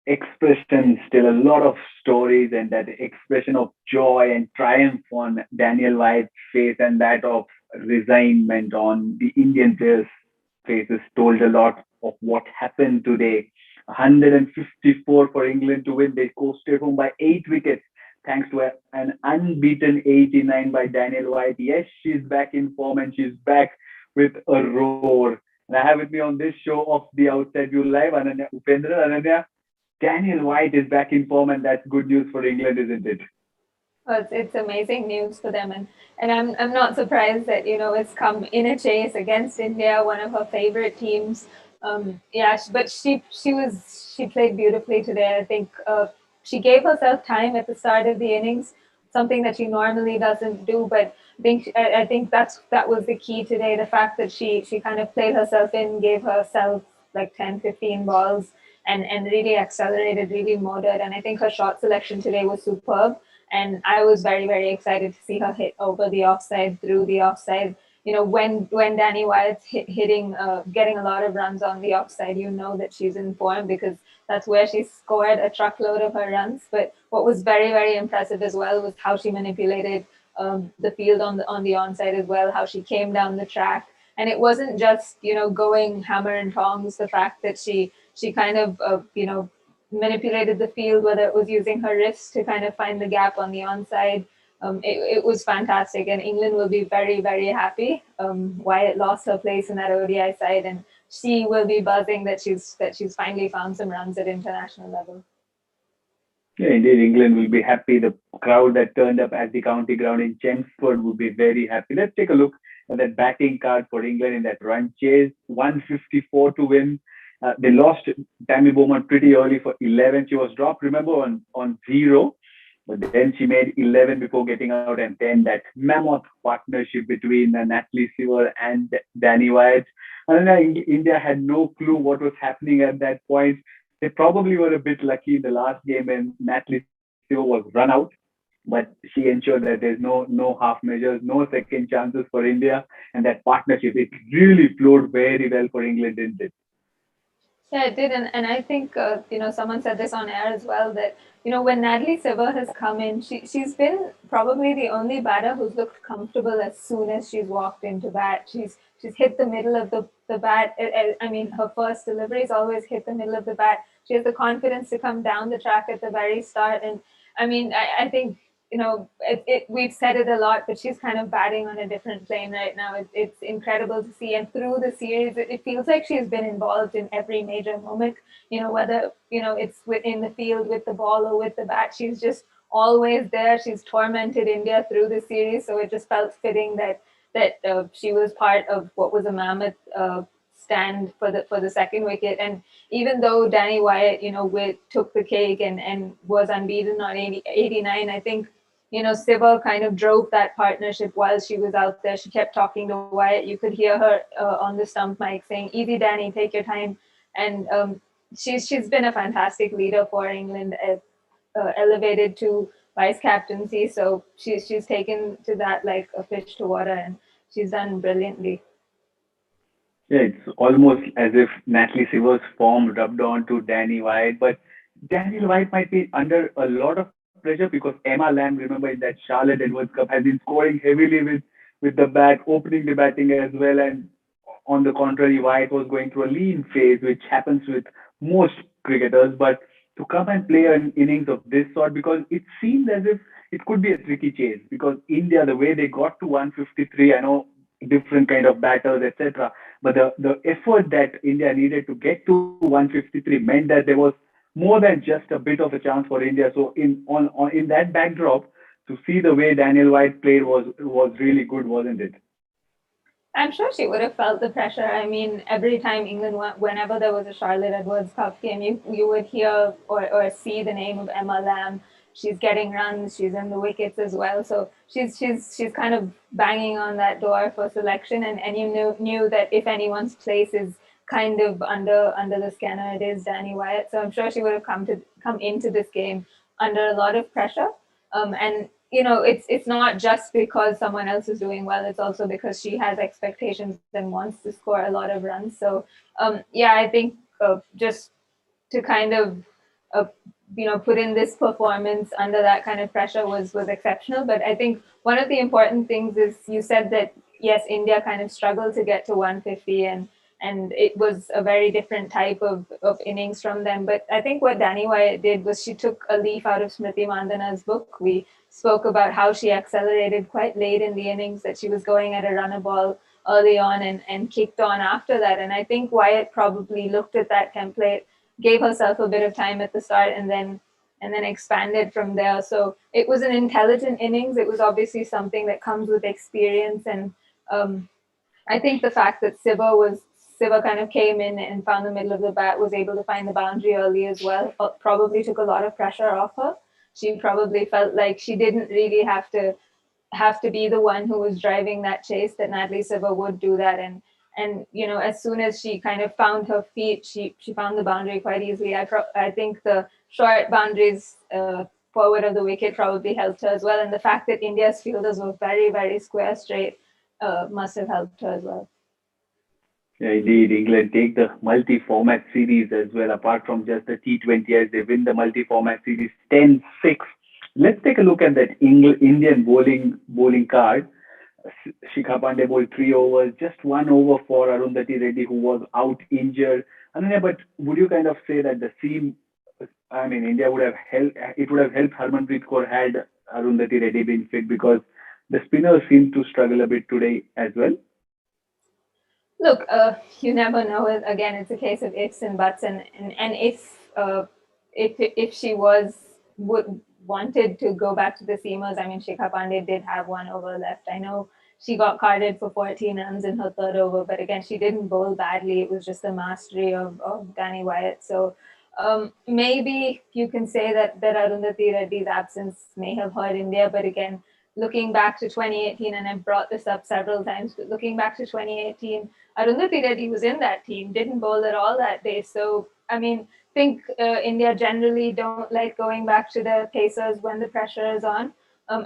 expression, still a lot of stories, and that expression of joy and triumph on Daniel Wyatt's face and that of resignment on the Indian players' faces told a lot of what happened today. 154 for England to win. They coasted home by 8 wickets thanks to an unbeaten 89 by Daniel Wyatt. Yes, she's back in form and she's back with a roar. And I have with me on this show of the Outside View Live, Ananya Upendran. Ananya, Daniel White is back in form, and that's good news for England, isn't it? Well, it's amazing news for them, and I'm not surprised that it's come in a chase against India, one of her favorite teams. Yeah, but she played beautifully today. I think she gave herself time at the start of the innings, something that she normally doesn't do. But I think that was the key today. The fact that she kind of played herself in, gave herself like 10, 15 balls, and really accelerated, really motored. And I think her shot selection today was superb, and I was very, very excited to see her hit over the offside, through the offside. When Danny Wyatt's hitting, getting a lot of runs on the offside, that she's in form, because that's where she scored a truckload of her runs. But what was very, very impressive as well was how she manipulated the field on the onside as well, how she came down the track. And it wasn't just going hammer and tongs. The fact that she kind of manipulated the field, whether it was using her wrists to kind of find the gap on the onside. It was fantastic, and England will be very, very happy. Wyatt lost her place in that ODI side, and she will be buzzing that she's finally found some runs at international level. Yeah, indeed, England will be happy. The crowd that turned up at the county ground in Chelmsford would be very happy. Let's take a look at that batting card for England in that run chase. 154 to win. They lost Tammy Bowman pretty early for 11. She was dropped, remember, on zero. But then she made 11 before getting out, and then that mammoth partnership between Natalie Sciver and Danny Wyatt. And India had no clue what was happening at that point. They probably were a bit lucky in the last game when Natalie Sciver was run out, but she ensured that there's no half measures, no second chances for India, and that partnership, it really flowed very well for England, didn't it? Yeah, it did, and I think someone said this on air as well, that when Natalie Sciver has come in, she's been probably the only batter who's looked comfortable as soon as she's walked into bat. She's hit the middle of the bat. I mean, her first deliveries always hit the middle of the bat. She has the confidence to come down the track at the very start, and I mean, I think we've said it a lot, but she's kind of batting on a different plane right now. It's incredible to see, and through the series, it feels like she's been involved in every major moment. Whether it's within the field with the ball or with the bat, she's just always there. She's tormented India through the series, so it just felt fitting that she was part of what was a mammoth stand for the second wicket. And even though Danny Wyatt, took the cake and was unbeaten on 89, I think Sciver kind of drove that partnership while she was out there. She kept talking to Wyatt. You could hear her on the stump mic saying, "Easy, Danny, take your time." And she's been a fantastic leader for England, elevated to vice captaincy. So she's taken to that like a fish to water, and she's done brilliantly. Yeah, it's almost as if Natalie Sciver's form rubbed on to Danny White, but Daniel White might be under a lot of pressure because Emma Lamb, remember, in that Charlotte Edwards Cup, has been scoring heavily with the bat, opening the batting as well. And on the contrary, White was going through a lean phase, which happens with most cricketers. But to come and play an innings of this sort, because it seemed as if it could be a tricky chase, because India, the way they got to 153, I know different kind of batters, etc. But the effort that India needed to get to 153 meant that there was more than just a bit of a chance for India. So in that backdrop, to see the way Daniel White played was really good, wasn't it? I'm sure she would have felt the pressure. I mean, every time England went, whenever there was a Charlotte Edwards Cup game, you would hear or see the name of Emma Lamb. She's getting runs. She's in the wickets as well. So she's kind of banging on that door for selection. And you knew that if anyone's place is kind of under the scanner, it is Danny Wyatt. So I'm sure she would have come into this game under a lot of pressure. And it's not just because someone else is doing well, it's also because she has expectations and wants to score a lot of runs. So yeah, I think just to kind of uh, put in this performance under that kind of pressure was exceptional. But I think one of the important things is you said that yes, India kind of struggled to get to 150, and it was a very different type of innings from them. But I think what Dani Wyatt did was she took a leaf out of Smriti Mandhana's book. We spoke about how she accelerated quite late in the innings, that she was going at a runner ball early on and kicked on after that. And I think Wyatt probably looked at that template, gave herself a bit of time at the start, and then expanded from there. So it was an intelligent innings. It was obviously something that comes with experience, and um, I think the fact that Sciver kind of came in and found the middle of the bat, was able to find the boundary early as well, probably took a lot of pressure off her. She probably felt like she didn't really have to be the one who was driving that chase, that Natalie Sciver would do that. And as soon as she kind of found her feet, she found the boundary quite easily. I think the short boundaries forward of the wicket probably helped her as well, and the fact that India's fielders were very, very square straight must have helped her as well. Yeah, indeed, England take the multi-format series as well, apart from just the T20 as they win the multi-format series 10-6. Let's take a look at that Indian bowling card. Shikha Pandey bowled 3 overs, just 1 over for Arundhati Reddy, who was out injured. Ananya, but would you kind of say that the seam, I mean, India would have helped, it would have helped Harmanpreet Kaur had Arundhati Reddy been fit, because the spinners seem to struggle a bit today as well. Look, you never know. Again, it's a case of ifs and buts, and if she would wanted to go back to the seamers, I mean, Shikha Pandey did have 1 over left. I know she got carded for 14 runs in her third over, but again, she didn't bowl badly. It was just the mastery of Dani Wyatt. So maybe you can say that Arundhati Reddy's absence may have hurt India, but again, looking back to 2018, and I've brought this up several times, but looking back to 2018, Arundhati Reddy was in that team, didn't bowl at all that day. So, I mean, think India generally don't like going back to the Pacers when the pressure is on,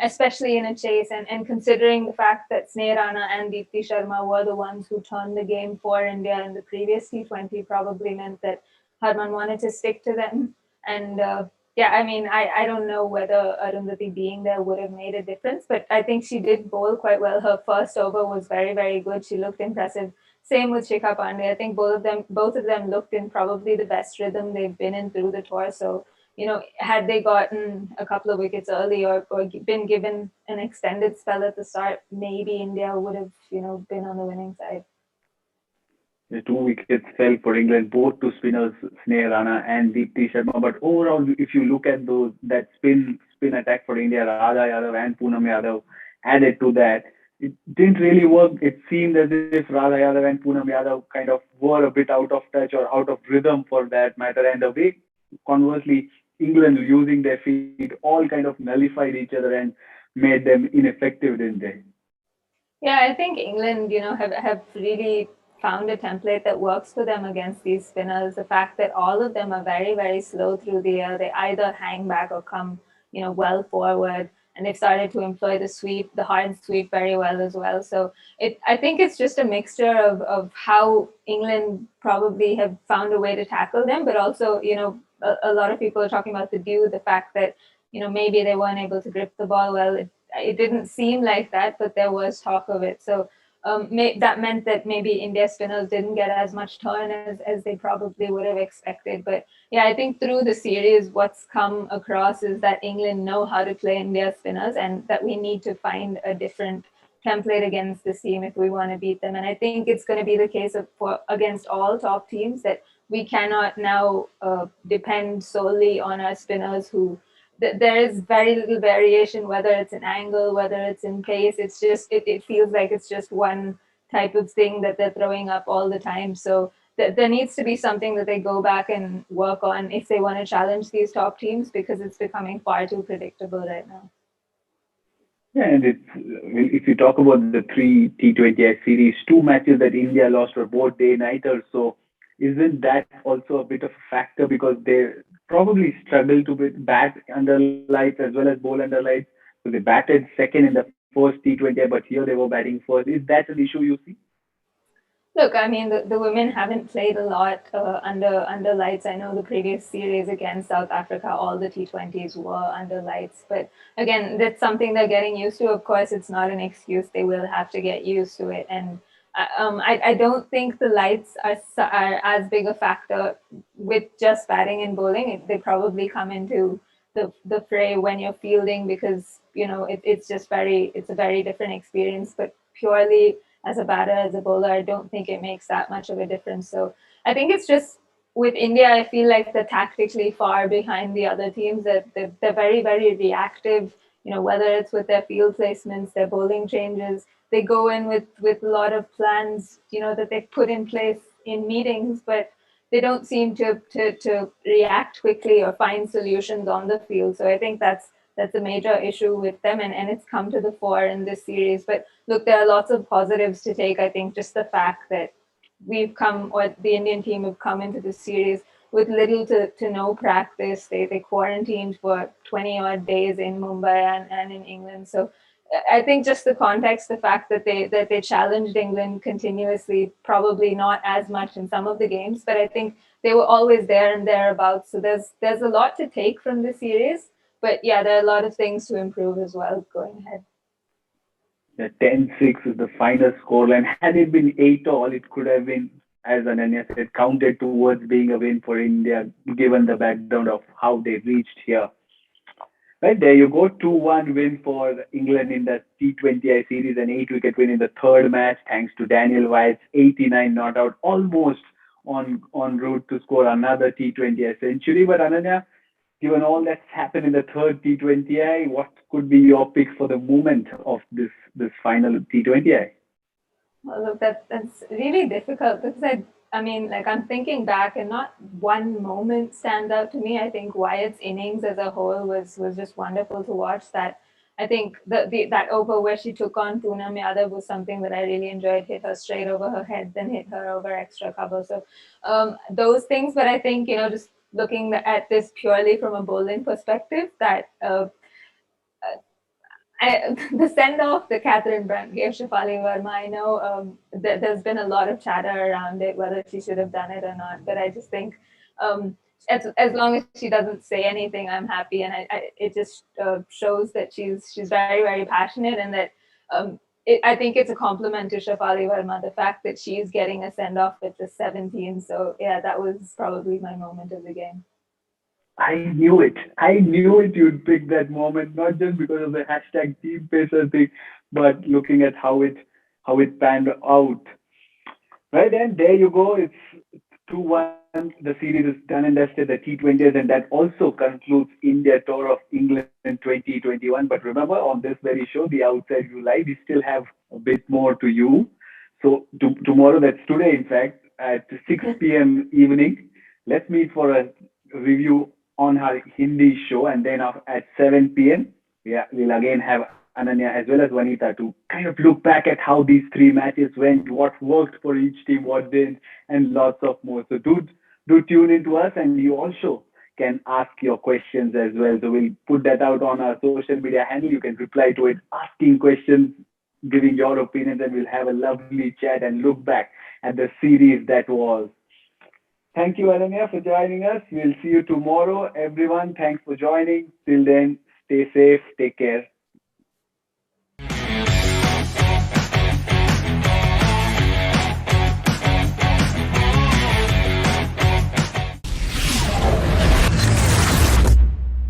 especially in a chase. And considering the fact that Sneh Rana and Deepti Sharma were the ones who turned the game for India in the previous T20, probably meant that Harman wanted to stick to them. And yeah, I mean, I don't know whether Arundhati being there would have made a difference, but I think she did bowl quite well. Her first over was very, very good. She looked impressive. Same with Shikha Pandey. I think both of them looked in probably the best rhythm they've been in through the tour. So, had they gotten a couple of wickets early, or been given an extended spell at the start, maybe India would have, been on the winning side. The 2 wickets fell for England, both to spinners Sneh Rana and Deepti Sharma. But overall, if you look at that spin attack for India, Radha Yadav and Poonam Yadav added to that, it didn't really work. It seemed as if Radha Yadav and Poonam Yadav kind of were a bit out of touch or out of rhythm for that matter. And the way, conversely, England using their feet all kind of nullified each other and made them ineffective, didn't they? Yeah, I think England, have really found a template that works for them against these spinners. The fact that all of them are very, very slow through the air. They either hang back or come, well forward. And they've started to employ the hard sweep very well as well. So I think it's just a mixture of how England probably have found a way to tackle them, but also, a lot of people are talking about the dew, the fact that, maybe they weren't able to grip the ball well. It didn't seem like that, but there was talk of it. So that meant that maybe India spinners didn't get as much turn as they probably would have expected. But yeah, I think through the series, what's come across is that England know how to play India spinners, and that we need to find a different template against this team if we want to beat them. And I think it's going to be the case against all top teams, that we cannot now depend solely on our spinners who there is very little variation, whether it's in angle, whether it's in pace. It's just it feels like it's just one type of thing that they're throwing up all the time. So there needs to be something that they go back and work on if they want to challenge these top teams, because it's becoming far too predictable right now. Yeah, and if you talk about the three T20I series, 2 matches that India lost were both day-nighters. So isn't that also a bit of a factor, because they probably struggle to bat under lights as well as bowl under lights? So they batted second in the first T20I, but here they were batting first. Is that an issue you see? Look, I mean, the women haven't played a lot under lights. I know the previous series against South Africa, all the T20s were under lights. But again, that's something they're getting used to. Of course, it's not an excuse. They will have to get used to it. And I don't think the lights are as big a factor with just batting and bowling. They probably come into the fray when you're fielding because, it's just it's a very different experience. But purely as a batter, as a bowler, I don't think it makes that much of a difference. So I think it's just with India, I feel like they're tactically far behind the other teams. That they're very, very reactive. Whether it's with their field placements, their bowling changes, they go in with a lot of plans, that they put in place in meetings, but they don't seem to react quickly or find solutions on the field. So I think that's a major issue with them, and it's come to the fore in this series. But look, there are lots of positives to take. I think just the fact that or the Indian team have come into this series with little to no practice. They quarantined for 20 odd days in Mumbai and in England. So I think just the context, the fact that they challenged England continuously, probably not as much in some of the games, but I think they were always there and thereabouts. So there's a lot to take from the series. But yeah, there are a lot of things to improve as well going ahead. The 10-6 is the final scoreline. Had it been 8 all, it could have been, as Ananya said, counted towards being a win for India, given the background of how they reached here. Right, there you go, 2-1 win for England in the T20I series, an 8-wicket win in the third match, thanks to Danielle Wyatt's 89 not out, almost on route to score another T20I century. But Ananya, given all that's happened in the third T20I, what could be your pick for the moment of this final T20I? Well, look, that's really difficult because I mean, like I'm thinking back, and not one moment stands out to me. I think Wyatt's innings as a whole was just wonderful to watch. That I think that over where she took on Poonam Yadav was something that I really enjoyed. Hit her straight over her head, then hit her over extra cover. So those things. But I think just looking at this purely from a bowling perspective, that the send off that Catherine Brand gave Shafali Verma, I know there's been a lot of chatter around it, whether she should have done it or not. But I just think um, as long as she doesn't say anything, I'm happy. And it just shows that she's very, very passionate, and that I think it's a compliment to Shafali Verma, the fact that she's getting a send off at the 17. So yeah, that was probably my moment of the game. I knew it. I knew it. You'd pick that moment, not just because of the hashtag Team Pacer thing, but looking at how it panned out. Right, and there you go. It's 2-1. The series is done and dusted, the T20s, and that also concludes India Tour of England 2021. But remember, on this very show, the Outside View Live, we still have a bit more to you. So tomorrow, that's today, in fact, at 6 p.m. evening, let's meet for a review on her Hindi show, and then at 7 p.m., we'll again have Ananya as well as Vanita to kind of look back at how these three matches went, what worked for each team, what didn't, and lots of more. So do tune into us, and you also can ask your questions as well. So we'll put that out on our social media handle. You can reply to it, asking questions, giving your opinions, and we'll have a lovely chat and look back at the series that was. Thank you, Ananya, for joining us. We'll see you tomorrow, everyone. Thanks for joining. Till then, stay safe, take care.